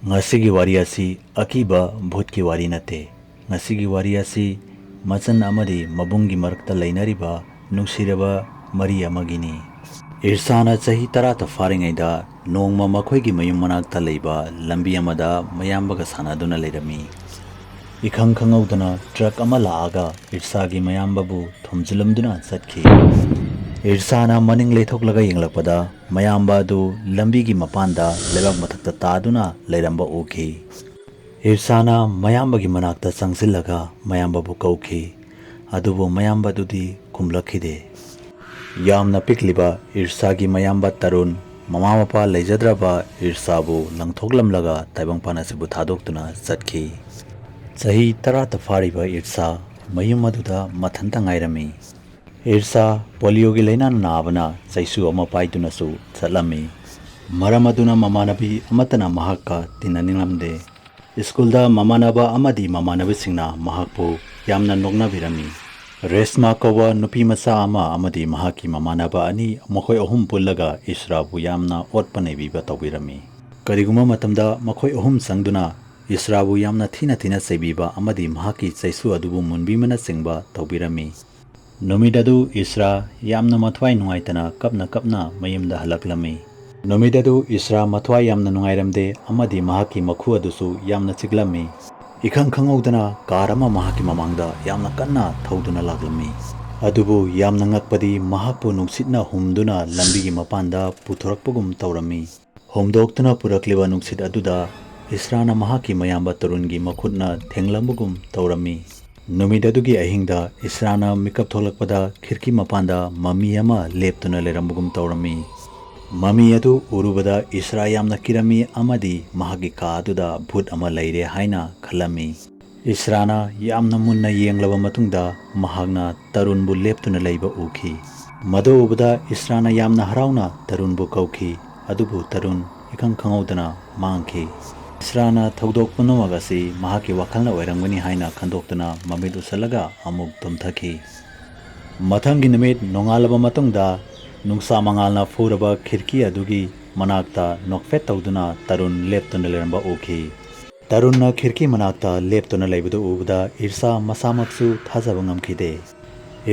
ꯉꯁꯤꯒꯤ ꯋꯥꯔꯤ ꯑꯁꯤ ꯑꯀꯤꯕ ꯚꯨꯠꯀꯤ ꯋꯥꯔꯤ ꯅꯠꯇꯦ. ꯉꯁꯤꯒꯤ ꯋꯥꯔꯤ ꯑꯁꯤ ꯃꯆꯟ ꯑꯃꯗꯤ ꯃꯕꯨꯡꯒꯤ ꯃꯔꯛꯇ ꯂꯩꯅꯔꯤꯕ ꯅꯨꯡꯁꯤꯔꯕ ꯃꯔꯤ ꯑꯃꯒꯤꯅꯤ. ꯏꯔꯁꯥꯅ ꯆꯍꯤ 10 ꯐꯥꯔꯤꯉꯩꯗ ꯅꯣꯡꯃ ꯃꯈꯣꯏꯒꯤ ꯃꯌꯨꯝ ꯃꯅꯥꯛꯇ ꯂꯩꯕ ꯂꯝꯕꯤ ꯑꯃꯗ ꯃꯌꯥꯝꯕꯒ ꯁꯥꯟꯅꯗꯨꯅ ꯂꯩꯔꯝꯃꯤ. ꯏꯈꯪ ꯈꯪꯍꯧꯗꯅ ꯇ꯭ꯔꯛ ꯑꯃ ꯂꯥꯛꯑꯒ ꯏꯔꯁꯥꯒꯤ ꯃꯌꯥꯝꯕꯕꯨ ꯊꯣꯝꯖꯤꯜꯂꯝꯗꯨꯅ ꯆꯠꯈꯤ. ꯏꯔꯁꯥꯅ ꯃꯅꯤꯡ ꯂꯩꯊꯣꯛꯂꯒ ꯌꯦꯡꯂꯛꯄꯗ ꯃꯌꯥꯝꯕ ꯑꯗꯨ ꯂꯝꯕꯤꯒꯤ ꯃꯄꯥꯟꯗ ꯂꯩꯕꯥꯛ ꯃꯊꯛꯇ ꯇꯥꯗꯨꯅ ꯂꯩꯔꯝꯕ ꯎꯈꯤ. ꯏꯔꯁꯥꯅ ꯃꯌꯥꯝꯕꯒꯤ ꯃꯅꯥꯛꯇ ꯆꯪꯁꯤꯜꯂꯒ ꯃꯌꯥꯝꯕꯕꯨ ꯀꯧꯈꯤ. ꯑꯗꯨꯕꯨ ꯃꯌꯥꯝꯕ ꯑꯗꯨꯗꯤ ꯈꯨꯝꯂꯛꯈꯤꯗꯦ. ꯌꯥꯝꯅ ꯄꯤꯛꯂꯤꯕ ꯏꯔꯁꯥꯒꯤ ꯃꯌꯥꯝꯕ ꯇꯔꯨꯟ ꯃꯃꯥ ꯃꯄꯥ ꯂꯩꯖꯗ꯭ꯔꯕ ꯏꯔꯁꯥꯕꯨ ꯂꯪꯊꯣꯛꯂꯝꯂꯒ ꯇꯥꯏꯕꯪꯄꯥꯟ ꯑꯁꯤꯕꯨ ꯊꯥꯗꯣꯛꯇꯨꯅ ꯆꯠꯈꯤ. ꯆꯍꯤ 10 ꯐꯥꯔꯤꯕ ꯏꯔꯁꯥ ꯃꯌꯨꯝ ꯑꯗꯨꯗ ꯃꯊꯟꯇ ꯉꯥꯏꯔꯝꯃꯤ. ꯏꯔꯁꯥ ꯄꯣꯂꯤꯑꯣꯒꯤ ꯂꯩꯅꯥ ꯅꯥꯕꯅ ꯆꯩꯁꯨ ꯑꯃ ꯄꯥꯏꯗꯨꯅꯁꯨ ꯆꯠꯂꯝꯃꯤ. ꯃꯔꯝ ꯑꯗꯨꯅ ꯃꯃꯥꯟꯅꯕꯤ ꯑꯃꯠꯇꯅ ꯃꯍꯥꯛꯀ ꯇꯤꯟꯅꯅꯤꯡꯂꯝꯗꯦ. ꯁ꯭ꯀꯨꯜꯗ ꯃꯃꯥꯟꯅꯕ ꯑꯃꯗꯤ ꯃꯃꯥꯟꯅꯕꯁꯤꯡꯅ ꯃꯍꯥꯛꯄꯨ ꯌꯥꯝꯅ ꯅꯣꯛꯅꯕꯤꯔꯝꯃꯤ. ꯔꯦꯁꯃꯥ ꯀꯧꯕ ꯅꯨꯄꯤ ꯃꯆꯥ ꯑꯃ ꯑꯃꯗꯤ ꯃꯍꯥꯛꯀꯤ ꯃꯃꯥꯟꯅꯕ ꯑꯅꯤ ꯃꯈꯣꯏ ꯑꯍꯨꯝ ꯄꯨꯜꯂꯒ ꯏꯁ꯭ꯔꯥꯕꯨ ꯌꯥꯝꯅ ꯑꯣꯠꯄ ꯅꯩꯕꯤꯕ ꯇꯧꯕꯤꯔꯝꯃꯤ. ꯀꯔꯤꯒꯨꯝꯕ ꯃꯇꯝꯗ ꯃꯈꯣꯏ ꯑꯍꯨꯝ ꯆꯪꯗꯨꯅ ꯏꯁ꯭ꯔꯥꯕꯨ ꯌꯥꯝꯅ ꯊꯤꯅ ꯆꯩꯕꯤꯕ ꯑꯃꯗꯤ ꯃꯍꯥꯛꯀꯤ ꯆꯩꯁꯨ ꯑꯗꯨꯕꯨ ꯃꯨꯟꯕꯤꯕꯅꯆꯤꯡꯕ ꯇꯧꯕꯤꯔꯝꯃꯤ. ꯅꯨꯃꯤꯠ ꯑꯗꯨ ꯏꯁ꯭ꯔꯥ ꯌꯥꯝꯅ ꯃꯊ꯭ꯋꯥꯏ ꯅꯨꯡꯉꯥꯏꯇꯅ ꯀꯞꯅ ꯃꯌꯨꯝꯗ ꯍꯜꯂꯛꯂꯝꯃꯤ. ꯅꯨꯃꯤꯠ ꯑꯗꯨ ꯏꯁ꯭ꯔꯥ ꯃꯊ꯭ꯋꯥꯏ ꯌꯥꯝꯅ ꯅꯨꯡꯉꯥꯏꯔꯝꯗꯦ ꯑꯃꯗꯤ ꯃꯍꯥꯛꯀꯤ ꯃꯈꯨ ꯑꯗꯨꯁꯨ ꯌꯥꯝꯅ ꯆꯤꯛꯂꯝꯃꯤ. ꯏꯈꯪ ꯈꯪꯍꯧꯗꯅ ꯀꯥꯔ ꯑꯃ ꯃꯍꯥꯛꯀꯤ ꯃꯃꯥꯡꯗ ꯌꯥꯝꯅ ꯀꯟꯅ ꯊꯧꯗꯨꯅ ꯂꯥꯛꯂꯝꯃꯤ. ꯑꯗꯨꯕꯨ ꯌꯥꯝꯅ ꯉꯛꯄꯗꯤ ꯃꯍꯥꯛꯄꯨ ꯅꯨꯡꯁꯤꯠꯅ ꯍꯨꯝꯗꯨꯅ ꯂꯝꯕꯤꯒꯤ ꯃꯄꯥꯟꯗ ꯄꯨꯊꯣꯔꯛꯄꯒꯨꯝ ꯇꯧꯔꯝꯃꯤ. ꯍꯣꯝꯗꯣꯛꯇꯨꯅ ꯄꯨꯔꯛꯂꯤꯕ ꯅꯨꯡꯁꯤꯠ ꯑꯗꯨꯗ ꯏꯁ꯭ꯔꯥꯅ ꯃꯍꯥꯛꯀꯤ ꯃꯌꯥꯝꯕ ꯇꯔꯨꯟꯒꯤ ꯃꯈꯨꯠꯅ ꯊꯦꯡꯂꯝꯕꯒꯨꯝ ꯇꯧꯔꯝꯃꯤ. ꯅꯨꯃꯤꯠ ꯑꯗꯨꯒꯤ ꯑꯍꯤꯡꯗ ꯏꯁ꯭ꯔꯥꯅ ꯃꯤꯀꯞ ꯊꯣꯛꯂꯛꯄꯗ ꯈꯤꯔꯀꯤ ꯃꯄꯥꯟꯗ ꯃꯃꯤ ꯑꯃ ꯂꯦꯞꯇꯨꯅ ꯂꯩꯔꯝꯕꯒꯨꯝ ꯇꯧꯔꯝꯃꯤ. ꯃꯃꯤ ꯑꯗꯨ ꯎꯔꯨꯕꯗ ꯏꯁ꯭ꯔꯥ ꯌꯥꯝꯅ ꯀꯤꯔꯝꯃꯤ ꯑꯃꯗꯤ ꯃꯍꯥꯛꯀꯤ ꯀꯥ ꯑꯗꯨꯗ ꯚꯨꯠ ꯑꯃ ꯂꯩꯔꯦ ꯍꯥꯏꯅ ꯈꯜꯂꯝꯃꯤ. ꯏꯁ꯭ꯔꯥꯅ ꯌꯥꯝꯅ ꯃꯨꯟꯅ ꯌꯦꯡꯂꯕ ꯃꯇꯨꯡꯗ ꯃꯍꯥꯛꯅ ꯇꯔꯨꯟꯕꯨ ꯂꯦꯞꯇꯨꯅ ꯂꯩꯕ ꯎꯈꯤ. ꯃꯗꯨ ꯎꯕꯗ ꯏꯁ꯭ꯔꯥꯅ ꯌꯥꯝꯅ ꯍꯔꯥꯎꯅ ꯇꯔꯨꯟꯕꯨ ꯀꯧꯈꯤ. ꯑꯗꯨꯕꯨ ꯇꯔꯨꯟ ꯏꯈꯪ ꯈꯪꯍꯧꯗꯅ ꯃꯥꯡꯈꯤ. ꯏꯁ꯭ꯔꯥꯅ ꯊꯧꯗꯣꯛ ꯄꯨꯝꯅꯃꯛ ꯑꯁꯤ ꯃꯍꯥꯛꯀꯤ ꯋꯥꯈꯜꯅ ꯑꯣꯏꯔꯝꯒꯅꯤ ꯍꯥꯏꯅ ꯈꯟꯗꯣꯛꯇꯨꯅ ꯃꯃꯤꯠ ꯎꯏꯁꯤꯜꯂꯒ ꯑꯃꯨꯛ ꯇꯨꯝꯊꯈꯤ. ꯃꯊꯪꯒꯤ ꯅꯨꯃꯤꯠ ꯅꯣꯡꯉꯥꯜꯂꯕ ꯃꯇꯨꯡꯗ ꯅꯨꯡꯁꯥ ꯃꯉꯥꯜꯅ ꯐꯨꯔꯕ ꯈꯤꯔꯀꯤ ꯑꯗꯨꯒꯤ ꯃꯅꯥꯛꯇ ꯅꯣꯛꯐꯦꯠ ꯇꯧꯗꯨꯅ ꯇꯔꯨꯟ ꯂꯦꯞꯇꯨꯅ ꯂꯩꯔꯝꯕ ꯎꯈꯤ. ꯇꯔꯨꯟꯅ ꯈꯤꯔꯀꯤ ꯃꯅꯥꯛꯇ ꯂꯦꯞꯇꯨꯅ ꯂꯩꯕꯗꯨ ꯎꯕꯗ ꯏꯔꯁꯥ ꯃꯁꯥꯃꯛꯁꯨ ꯊꯥꯖꯕ ꯉꯝꯈꯤꯗꯦ.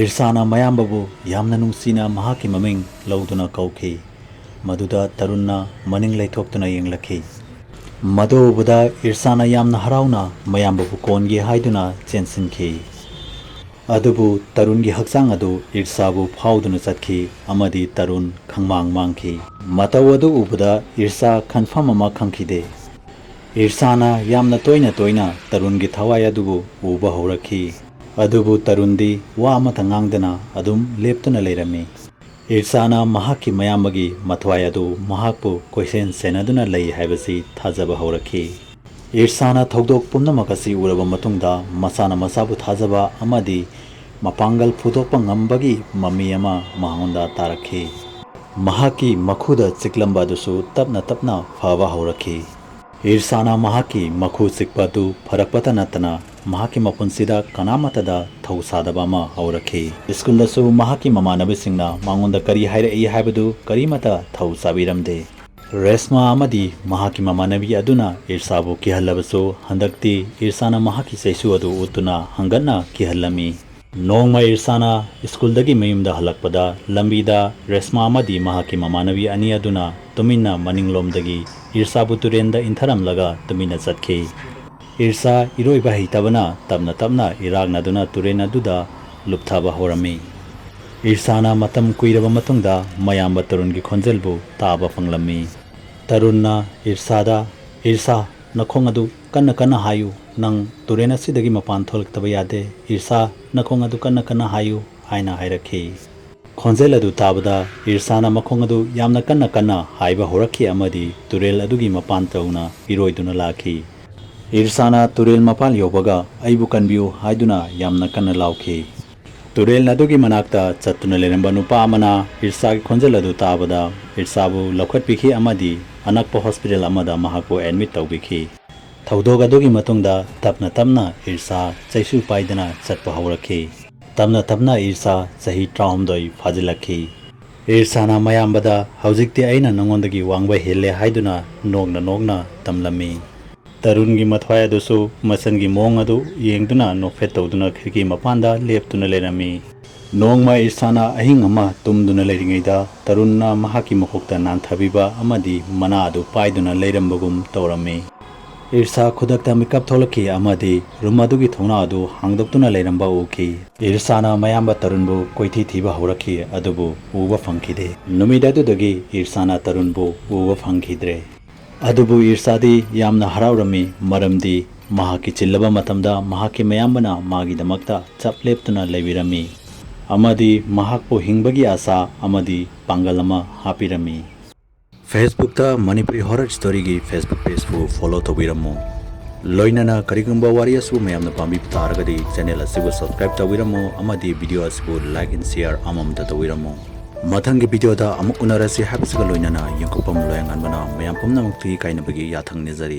ꯏꯔꯁꯥꯅ ꯃꯌꯥꯝꯕꯕꯨ ꯌꯥꯝꯅ ꯅꯨꯡꯁꯤꯅ ꯃꯍꯥꯛꯀꯤ ꯃꯃꯤꯡ ꯂꯧꯗꯨꯅ ꯀꯧꯈꯤ. ꯃꯗꯨꯗ ꯇꯔꯨꯟꯅ ꯃꯅꯤꯡ ꯂꯩꯊꯣꯛꯇꯨꯅ ꯌꯦꯡꯂꯛꯈꯤ. ꯃꯗꯨ ꯎꯕꯗ ꯏꯔꯁꯥꯅ ꯌꯥꯝꯅ ꯍꯔꯥꯎꯅ ꯃꯌꯥꯝꯕꯕꯨ ꯀꯣꯟꯒꯦ ꯍꯥꯏꯗꯨꯅ ꯆꯦꯟꯁꯤꯟꯈꯤ. ꯑꯗꯨꯕꯨ ꯇꯔꯨꯟꯒꯤ ꯍꯛꯆꯥꯡ ꯑꯗꯨ ꯏꯔꯁꯥꯕꯨ ꯐꯥꯎꯗꯨꯅ ꯆꯠꯈꯤ ꯑꯃꯗꯤ ꯇꯔꯨꯟ ꯈꯪꯃꯥꯡ ꯃꯥꯡꯈꯤ. ꯃꯇꯧ ꯑꯗꯨ ꯎꯕꯗ ꯏꯔꯁꯥ ꯈꯟꯐꯝ ꯑꯃ ꯈꯪꯈꯤꯗꯦ. ꯏꯔꯁꯥꯅ ꯌꯥꯝꯅ ꯇꯣꯏꯅ ꯇꯔꯨꯟꯒꯤ ꯊꯋꯥꯏ ꯑꯗꯨꯕꯨ ꯎꯕ ꯍꯧꯔꯛꯈꯤ. ꯑꯗꯨꯕꯨ ꯇꯔꯨꯟꯗꯤ ꯋꯥ ꯑꯃꯠꯇ ꯉꯥꯡꯗꯅ ꯑꯗꯨꯝ ꯂꯦꯞꯇꯨꯅ ꯂꯩꯔꯝꯃꯤ. ꯏꯔꯁꯥꯅ ꯃꯍꯥꯛꯀꯤ ꯃꯌꯥꯝꯕꯒꯤ ꯃꯊ꯭ꯋꯥꯏ ꯑꯗꯨ ꯃꯍꯥꯛꯄꯨ ꯀꯣꯏꯁꯦꯟ ꯁꯦꯟꯅꯗꯨꯅ ꯂꯩ ꯍꯥꯏꯕꯁꯤ ꯊꯥꯖꯕ ꯍꯧꯔꯛꯈꯤ. ꯏꯔꯁꯥꯅ ꯊꯧꯗꯣꯛ ꯄꯨꯝꯅꯃꯛ ꯑꯁꯤ ꯎꯔꯕ ꯃꯇꯨꯡꯗ ꯃꯁꯥꯅ ꯃꯁꯥꯕꯨ ꯊꯥꯖꯕ ꯑꯃꯗꯤ ꯃꯄꯥꯡꯒꯜ ꯐꯨꯗꯣꯛꯄ ꯉꯝꯕꯒꯤ ꯃꯃꯤ ꯑꯃ ꯃꯉꯣꯟꯗ ꯇꯥꯔꯛꯈꯤ. ꯃꯍꯥꯛꯀꯤ ꯃꯈꯨꯗ ꯆꯤꯛꯂꯝꯕ ꯑꯗꯨꯁꯨ ꯇꯞꯅ ꯐꯕ ꯍꯧꯔꯛꯈꯤ. ꯏꯔꯁꯥꯅ ꯃꯍꯥꯛꯀꯤ ꯃꯈꯨ ꯆꯤꯛꯄ ꯑꯗꯨ ꯐꯔꯛꯄꯇ ꯅꯠꯇꯅ ꯃꯍꯥꯛꯀꯤ ꯃꯄꯨꯟꯁꯤꯗ ꯀꯅꯥꯃꯠꯇꯗ ꯊꯧꯁꯥꯗꯕ ꯑꯃ ꯍꯧꯔꯛꯈꯤ. ꯁ꯭ꯀꯨꯜꯗꯁꯨ ꯃꯍꯥꯛꯀꯤ ꯃꯃꯥꯟꯅꯕꯁꯤꯡꯅ ꯃꯉꯣꯟꯗ ꯀꯔꯤ ꯍꯥꯏꯔꯛꯏ ꯍꯥꯏꯕꯗꯨ ꯀꯔꯤꯃꯠꯇ ꯊꯧꯁꯥꯕꯤꯔꯝꯗꯦ. ꯔꯦꯁꯃꯥ ꯑꯃꯗꯤ ꯃꯍꯥꯛꯀꯤ ꯃꯃꯥꯟꯅꯕꯤ ꯑꯗꯨꯅ ꯏꯔꯁꯥꯕꯨ ꯀꯤꯍꯜꯂꯕꯁꯨ ꯍꯟꯗꯛꯇꯤ ꯏꯔꯁꯥꯅ ꯃꯍꯥꯛꯀꯤ ꯆꯩꯁꯨ ꯑꯗꯨ ꯎꯠꯇꯨꯅ ꯍꯪꯒꯠꯅ ꯀꯤꯍꯜꯂꯝꯃꯤ. ꯅꯣꯡꯃ ꯏꯔꯁꯥꯅ ꯁ꯭ꯀꯨꯜꯗꯒꯤ ꯃꯌꯨꯝꯗ ꯍꯜꯂꯛꯄꯗ ꯂꯝꯕꯤꯗ ꯔꯦꯁꯃꯥ ꯑꯃꯗꯤ ꯃꯍꯥꯛꯀꯤ ꯃꯃꯥꯟꯅꯕꯤ ꯑꯅꯤ ꯑꯗꯨꯅ ꯇꯨꯃꯤꯟꯅ ꯃꯅꯤꯡꯂꯣꯝꯗꯒꯤ ꯏꯔꯁꯥꯕꯨ ꯇꯨꯔꯦꯟꯗ ꯏꯟꯊꯔꯝꯂꯒ ꯇꯨꯃꯤꯟꯅ ꯆꯠꯈꯤ. ꯏꯔꯁꯥ ꯏꯔꯣꯏꯕ ꯍꯩꯇꯕꯅ ꯇꯞꯅ ꯏꯔꯥꯛꯅꯗꯨꯅ ꯇꯨꯔꯦꯟ ꯑꯗꯨꯗ ꯂꯨꯞꯊꯕ ꯍꯧꯔꯝꯃꯤ. ꯏꯔꯁꯥꯅ ꯃꯇꯝ ꯀꯨꯏꯔꯕ ꯃꯇꯨꯡꯗ ꯃꯌꯥꯝꯕ ꯇꯔꯨꯟꯒꯤ ꯈꯣꯟꯖꯦꯜꯕꯨ ꯇꯥꯕ ꯐꯪꯂꯝꯃꯤ. ꯇꯔꯨꯟꯅ ꯏꯔꯁꯥꯗ "ꯏꯔꯁꯥ, ꯅꯈꯣꯡ ꯑꯗꯨ ꯀꯟꯅ ꯍꯥꯏꯌꯨ. ꯅꯪ ꯇꯨꯔꯦꯟ ꯑꯁꯤꯗꯒꯤ ꯃꯄꯥꯟ ꯊꯣꯛꯂꯛꯇꯕ ꯌꯥꯗꯦ. ꯏꯔꯁꯥ, ꯅꯈꯣꯡ ꯑꯗꯨ ꯀꯟꯅ ꯍꯥꯏꯌꯨ" ꯍꯥꯏꯅ ꯍꯥꯏꯔꯛꯈꯤ. ꯈꯣꯟꯖꯦꯜ ꯑꯗꯨ ꯇꯥꯕꯗ ꯏꯔꯁꯥꯅ ꯃꯈꯣꯡ ꯑꯗꯨ ꯌꯥꯝꯅ ꯀꯟꯅ ꯍꯥꯏꯕ ꯍꯧꯔꯛꯈꯤ ꯑꯃꯗꯤ ꯇꯨꯔꯦꯜ ꯑꯗꯨꯒꯤ ꯃꯄꯥꯟ ꯌꯧꯅ ꯏꯔꯣꯏꯗꯨꯅ ꯂꯥꯛꯈꯤ. ꯏꯔꯁꯥꯅ ꯇꯨꯔꯦꯜ ꯃꯄꯥꯟ ꯌꯧꯕꯒ "ꯑꯩꯕꯨ ꯀꯟꯕꯤꯌꯨ" ꯍꯥꯏꯗꯨꯅ ꯌꯥꯝꯅ ꯀꯟꯅ ꯂꯥꯎꯈꯤ. ꯇꯨꯔꯦꯜ ꯑꯗꯨꯒꯤ ꯃꯅꯥꯛꯇ ꯆꯠꯇꯨꯅ ꯂꯩꯔꯝꯕ ꯅꯨꯄꯥ ꯑꯃꯅ ꯏꯔꯁꯥꯒꯤ ꯈꯣꯟꯖꯦꯜ ꯑꯗꯨ ꯇꯥꯕꯗ ꯏꯔꯁꯥꯕꯨ ꯂꯧꯈꯠꯄꯤꯈꯤ ꯑꯃꯗꯤ ꯑꯅꯛꯄ ꯍꯣꯁꯄꯤꯇꯥꯜ ꯑꯃꯗ ꯃꯍꯥꯛꯄꯨ ꯑꯦꯗꯃꯤꯠ ꯇꯧꯕꯤꯈꯤ. ꯊꯧꯗꯣꯛ ꯑꯗꯨꯒꯤ ꯃꯇꯨꯡꯗ ꯇꯞꯅ ꯏꯔꯁꯥ ꯆꯩꯁꯨ ꯄꯥꯏꯗꯅ ꯆꯠꯄ ꯍꯧꯔꯛꯈꯤ. ꯇꯞꯅ ꯏꯔꯁꯥ ꯆꯍꯤ 19 ꯐꯥꯖꯤꯜꯂꯛꯈꯤ. ꯏꯔꯁꯥꯅ ꯃꯌꯥꯝꯕꯗ "ꯍꯧꯖꯤꯛꯇꯤ ꯑꯩꯅ ꯅꯉꯣꯟꯗꯒꯤ ꯋꯥꯡꯕ ꯍꯦꯜꯂꯦ" ꯍꯥꯏꯗꯨꯅ ꯅꯣꯛꯅ ꯇꯝꯂꯝꯃꯤ꯫ ꯇꯔꯨꯟꯒꯤ ꯃꯊ꯭ꯋꯥꯏ ꯑꯗꯨꯁꯨ ꯃꯆꯟꯒꯤ ꯃꯑꯣꯡ ꯑꯗꯨ ꯌꯦꯡꯗꯨꯅ ꯅꯣꯛꯐꯦꯠ ꯇꯧꯗꯨꯅ ꯈꯤꯔꯀꯤ ꯃꯄꯥꯟꯗ ꯂꯦꯞꯇꯨꯅ ꯂꯩꯔꯝꯃꯤ꯫ ꯅꯣꯡꯃ ꯏꯔꯁꯥꯅ ꯑꯍꯤꯡ ꯑꯃ ꯇꯨꯝꯗꯨꯅ ꯂꯩꯔꯤꯉꯩꯗ ꯇꯔꯨꯟꯅ ꯃꯍꯥꯛꯀꯤ ꯃꯀꯣꯛꯇ ꯅꯥꯟꯊꯕꯤꯕ ꯑꯃꯗꯤ ꯃꯅꯥ ꯑꯗꯨ ꯄꯥꯏꯗꯨꯅ ꯂꯩꯔꯝꯕꯒꯨꯝ ꯇꯧꯔꯝꯃꯤ꯫ ꯏꯔꯁꯥ ꯈꯨꯗꯛꯇ ꯃꯤꯀꯞ ꯊꯣꯛꯂꯛꯈꯤ ꯑꯃꯗꯤ ꯔꯨꯝ ꯑꯗꯨꯒꯤ ꯊꯣꯡꯅꯥꯎ ꯑꯗꯨ ꯍꯥꯡꯗꯣꯛꯇꯨꯅ ꯂꯩꯔꯝꯕ ꯎꯈꯤ꯫ ꯏꯔꯁꯥꯅ ꯃꯌꯥꯝꯕ ꯇꯔꯨꯟꯕꯨ ꯀꯣꯏꯊꯤ ꯊꯤꯕ ꯍꯧꯔꯛꯈꯤ ꯑꯗꯨꯕꯨ ꯎꯕ ꯐꯪꯈꯤꯗꯦ꯫ ꯅꯨꯃꯤꯠ ꯑꯗꯨꯗꯒꯤ ꯏꯔꯁꯥꯅ ꯇꯔꯨꯟꯕꯨ ꯎꯕ ꯐꯪꯈꯤꯗ꯭ꯔꯦ꯫ ꯑꯗꯨꯕꯨ ꯏꯔꯁꯥꯗꯤ ꯌꯥꯝꯅ ꯍꯔꯥꯎꯔꯝꯃꯤ ꯃꯔꯝꯗꯤ ꯃꯍꯥꯛꯀꯤ ꯆꯤꯜꯂꯕ ꯃꯇꯝꯗ ꯃꯍꯥꯛꯀꯤ ꯃꯌꯥꯝꯕꯅ ꯃꯥꯒꯤꯗꯃꯛꯇ ꯆꯞ ꯂꯦꯞꯇꯨꯅ ꯂꯩꯕꯤꯔꯝꯃꯤ ꯑꯃꯗꯤ ꯃꯍꯥꯛꯄꯨ ꯍꯤꯡꯕꯒꯤ ꯑꯁꯥ ꯑꯃꯗꯤ ꯄꯥꯡꯒꯜ ꯑꯃ ꯍꯥꯞꯄꯤꯔꯝꯃꯤ꯫ ꯐꯦꯁꯕꯨꯛꯇ ꯃꯅꯤꯄꯨꯔꯤ ꯍꯣꯔꯔ ꯁ꯭ꯇꯣꯔꯤꯒꯤ ꯐꯦꯁꯕꯨꯛ ꯄꯦꯖꯄꯨ ꯐꯣꯂꯣ ꯇꯧꯕꯤꯔꯝꯃꯨ꯫ ꯂꯣꯏꯅꯅ ꯀꯔꯤꯒꯨꯝꯕ ꯋꯥꯔꯤ ꯑꯁꯤꯕꯨ ꯃꯌꯥꯝꯅ ꯄꯥꯝꯕꯤꯕ ꯇꯥꯔꯒꯗꯤ ꯆꯦꯅꯦꯜ ꯑꯁꯤꯕꯨ ꯁꯕꯁꯀ꯭ꯔꯥꯏꯕ ꯇꯧꯕꯤꯔꯝꯃꯨ ꯑꯃꯗꯤ ꯚꯤꯗꯤꯑꯣ ꯑꯁꯤꯕꯨ ꯂꯥꯏꯛ ꯑꯦꯟ ꯁꯤꯌꯔ ꯑꯃꯃꯝꯇ ꯇꯧꯕꯤꯔꯝꯃꯨ꯫ ꯃꯊꯪꯒꯤ ꯚꯤꯗꯤꯑꯣꯗ ꯑꯃꯨꯛ ꯎꯅꯔꯁꯤ ꯍꯥꯏꯕꯁꯤꯒ ꯂꯣꯏꯅꯅ ꯌꯦꯡꯊꯣꯛꯐꯝ ꯂꯣꯌꯡꯉꯥꯟꯕꯅ ꯃꯌꯥꯝ ꯄꯨꯝꯅꯃꯛꯇꯒꯤ ꯀꯥꯏꯅꯕꯒꯤ ꯌꯥꯊꯪ ꯅꯤꯖꯔꯤ꯫